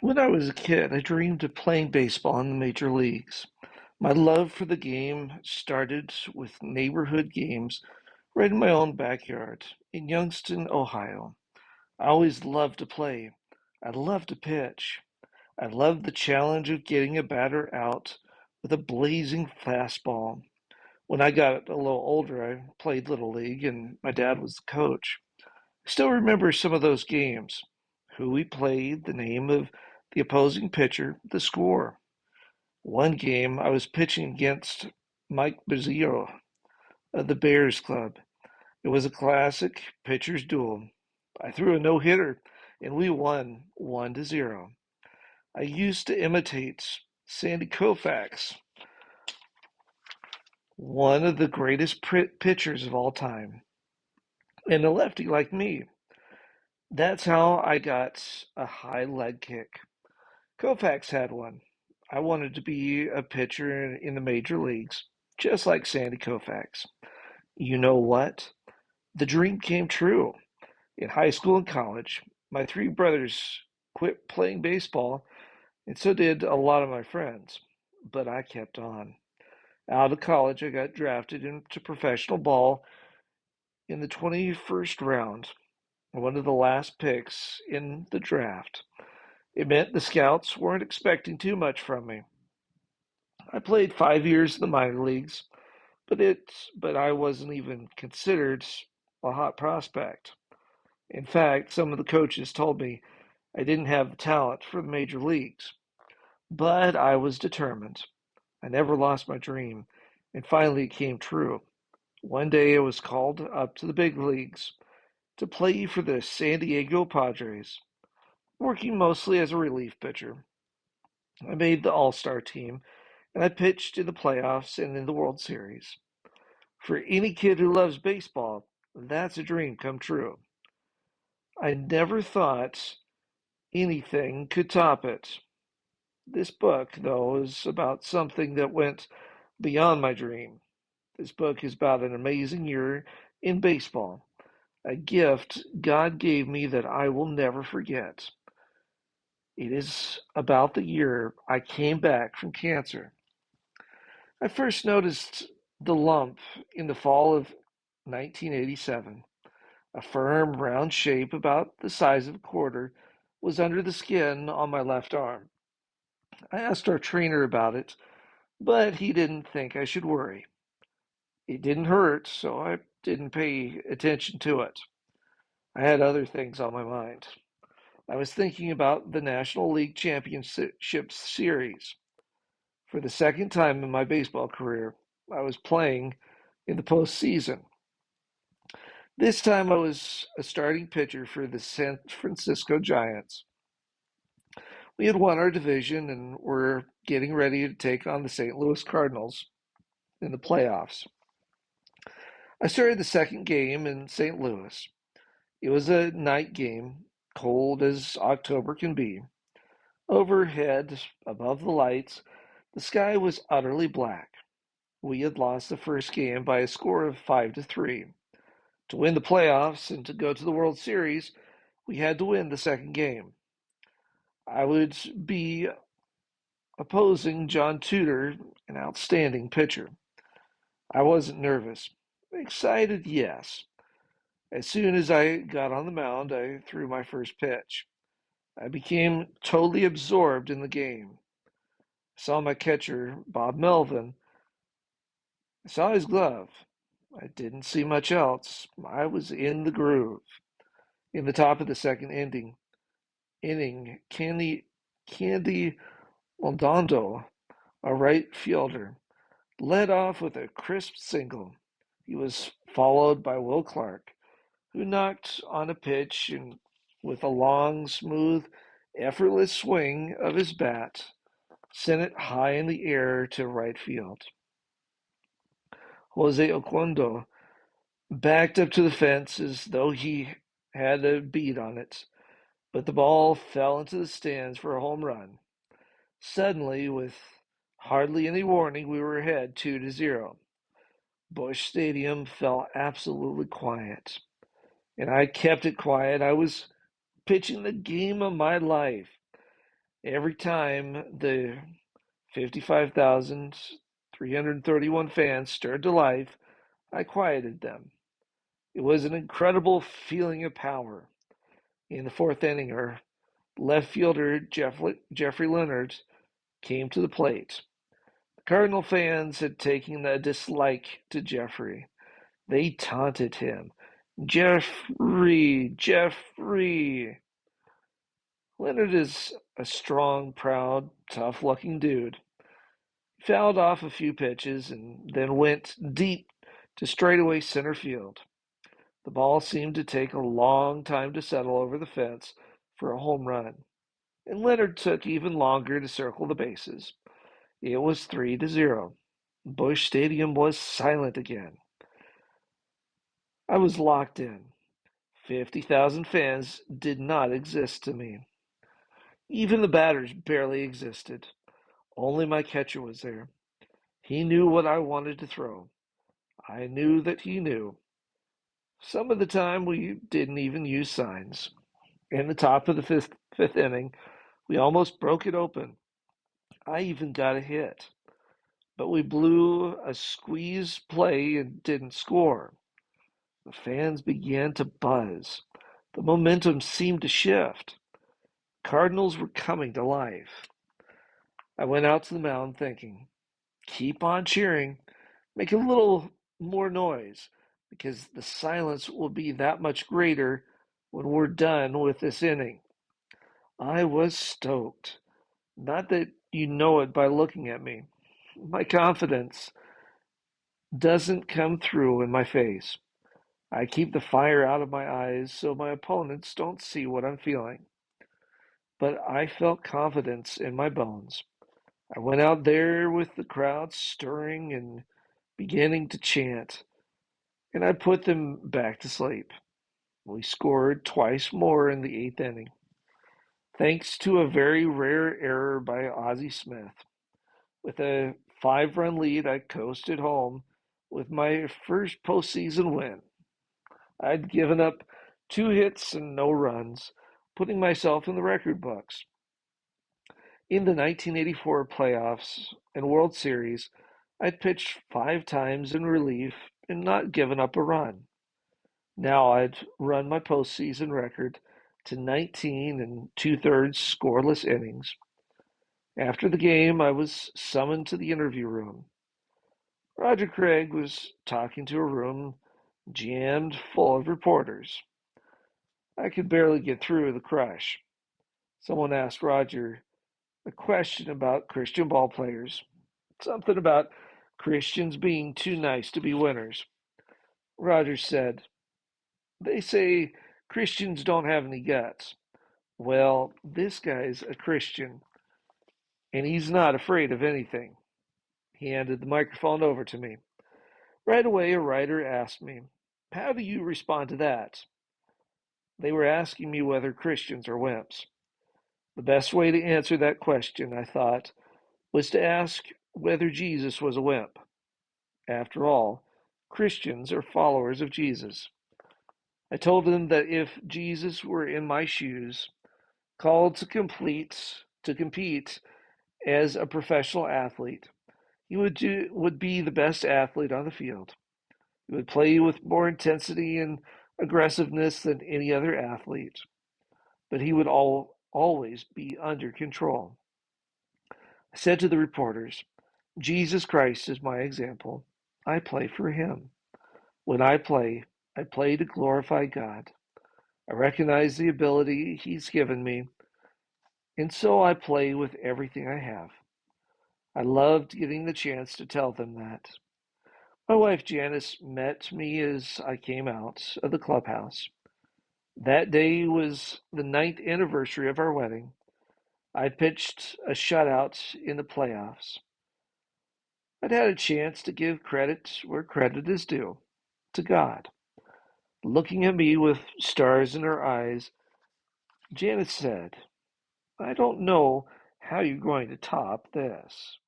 When I was a kid, I dreamed of playing baseball in the major leagues. My love for the game started with neighborhood games right in my own backyard in Youngstown, Ohio. I always loved to play. I loved to pitch. I loved the challenge of getting a batter out with a blazing fastball. When I got a little older, I played Little League, and my dad was the coach. I still remember some of those games, who we played, the name of the opposing pitcher, the score. One game I was pitching against Mike Bizzio of the Bears Club. It was a classic pitcher's duel. I threw a no-hitter and we won 1-0. I used to imitate Sandy Koufax, one of the greatest pitchers of all time, and a lefty like me. That's how I got a high leg kick. Koufax had one. I wanted to be a pitcher in the major leagues, just like Sandy Koufax. You know what? The dream came true. In high school and college, my three brothers quit playing baseball, and so did a lot of my friends. But I kept on. Out of college, I got drafted into professional ball in the 21st round, one of the last picks in the draft. It meant the scouts weren't expecting too much from me. I played 5 years in the minor leagues, but I wasn't even considered a hot prospect. In fact, some of the coaches told me I didn't have the talent for the major leagues. But I was determined. I never lost my dream, and finally it came true. One day I was called up to the big leagues to play for the San Diego Padres, working mostly as a relief pitcher. I made the All-Star team, and I pitched in the playoffs and in the World Series. For any kid who loves baseball, that's a dream come true. I never thought anything could top it. This book, though, is about something that went beyond my dream. This book is about an amazing year in baseball, a gift God gave me that I will never forget. It is about the year I came back from cancer. I first noticed the lump in the fall of 1987. A firm, round shape about the size of a quarter was under the skin on my left arm. I asked our trainer about it, but he didn't think I should worry. It didn't hurt, so I didn't pay attention to it. I had other things on my mind. I was thinking about the National League Championship Series. For the second time in my baseball career, I was playing in the postseason. This time I was a starting pitcher for the San Francisco Giants. We had won our division and were getting ready to take on the St. Louis Cardinals in the playoffs. I started the second game in St. Louis. It was a night game, cold as October can be. Overhead, above the lights, the sky was utterly black. We had lost the first game by a score of 5-3. To win the playoffs and to go to the World Series, we had to win the second game. I would be opposing John Tudor, an outstanding pitcher. I wasn't nervous. Excited, yes. As soon as I got on the mound, I threw my first pitch. I became totally absorbed in the game. I saw my catcher, Bob Melvin. I saw his glove. I didn't see much else. I was in the groove. In the top of the second inning, Candy Londondo, a right fielder, led off with a crisp single. He was followed by Will Clark, who knocked on a pitch and with a long, smooth, effortless swing of his bat, sent it high in the air to right field. Jose Oquendo backed up to the fence as though he had a bead on it, but the ball fell into the stands for a home run. Suddenly, with hardly any warning, we were ahead 2-0. Busch Stadium fell absolutely quiet, and I kept it quiet. I was pitching the game of my life. Every time the 55,331 fans stirred to life, I quieted them. It was an incredible feeling of power. In the fourth inning, our left fielder Jeffrey Leonard came to the plate. The Cardinal fans had taken a dislike to Jeffrey. They taunted him. Jeffrey, Jeffrey. Leonard is a strong, proud, tough-looking dude. He fouled off a few pitches and then went deep to straightaway center field. The ball seemed to take a long time to settle over the fence for a home run, and Leonard took even longer to circle the bases. It was 3-0. Busch Stadium was silent again. I was locked in. 50,000 fans did not exist to me. Even the batters barely existed. Only my catcher was there. He knew what I wanted to throw. I knew that he knew. Some of the time we didn't even use signs. In the top of the fifth inning, we almost broke it open. I even got a hit. But we blew a squeeze play and didn't score. The fans began to buzz. The momentum seemed to shift. Cardinals were coming to life. I went out to the mound thinking, keep on cheering, make a little more noise, because the silence will be that much greater when we're done with this inning. I was stoked. Not that you know it by looking at me. My confidence doesn't come through in my face. I keep the fire out of my eyes so my opponents don't see what I'm feeling. But I felt confidence in my bones. I went out there with the crowd stirring and beginning to chant, and I put them back to sleep. We scored twice more in the eighth inning, thanks to a very rare error by Ozzie Smith. With a 5-run lead, I coasted home with my first postseason win. I'd given up 2 hits and no runs, putting myself in the record books. In the 1984 playoffs and World Series, I'd pitched 5 times in relief and not given up a run. Now I'd run my postseason record to 19 and two-thirds scoreless innings. After the game, I was summoned to the interview room. Roger Craig was talking to a room jammed full of reporters. I could barely get through the crush. Someone asked Roger a question about Christian ball players, something about Christians being too nice to be winners. Roger said, they say Christians don't have any guts. Well, this guy's a Christian, and he's not afraid of anything. He handed the microphone over to me. Right away, a writer asked me, how do you respond to that? They were asking me whether Christians are wimps. The best way to answer that question, I thought, was to ask whether Jesus was a wimp. After all, Christians are followers of Jesus. I told them that if Jesus were in my shoes, called to compete as a professional athlete, he would be the best athlete on the field. He would play with more intensity and aggressiveness than any other athlete, but he would always be under control. I said to the reporters, Jesus Christ is my example. I play for him. When I play to glorify God. I recognize the ability he's given me, and so I play with everything I have. I loved getting the chance to tell them that. My wife Janice met me as I came out of the clubhouse. That day was the 9th anniversary of our wedding. I pitched a shutout in the playoffs. I'd had a chance to give credit where credit is due, to God. Looking at me with stars in her eyes, Janice said, I don't know how you're going to top this.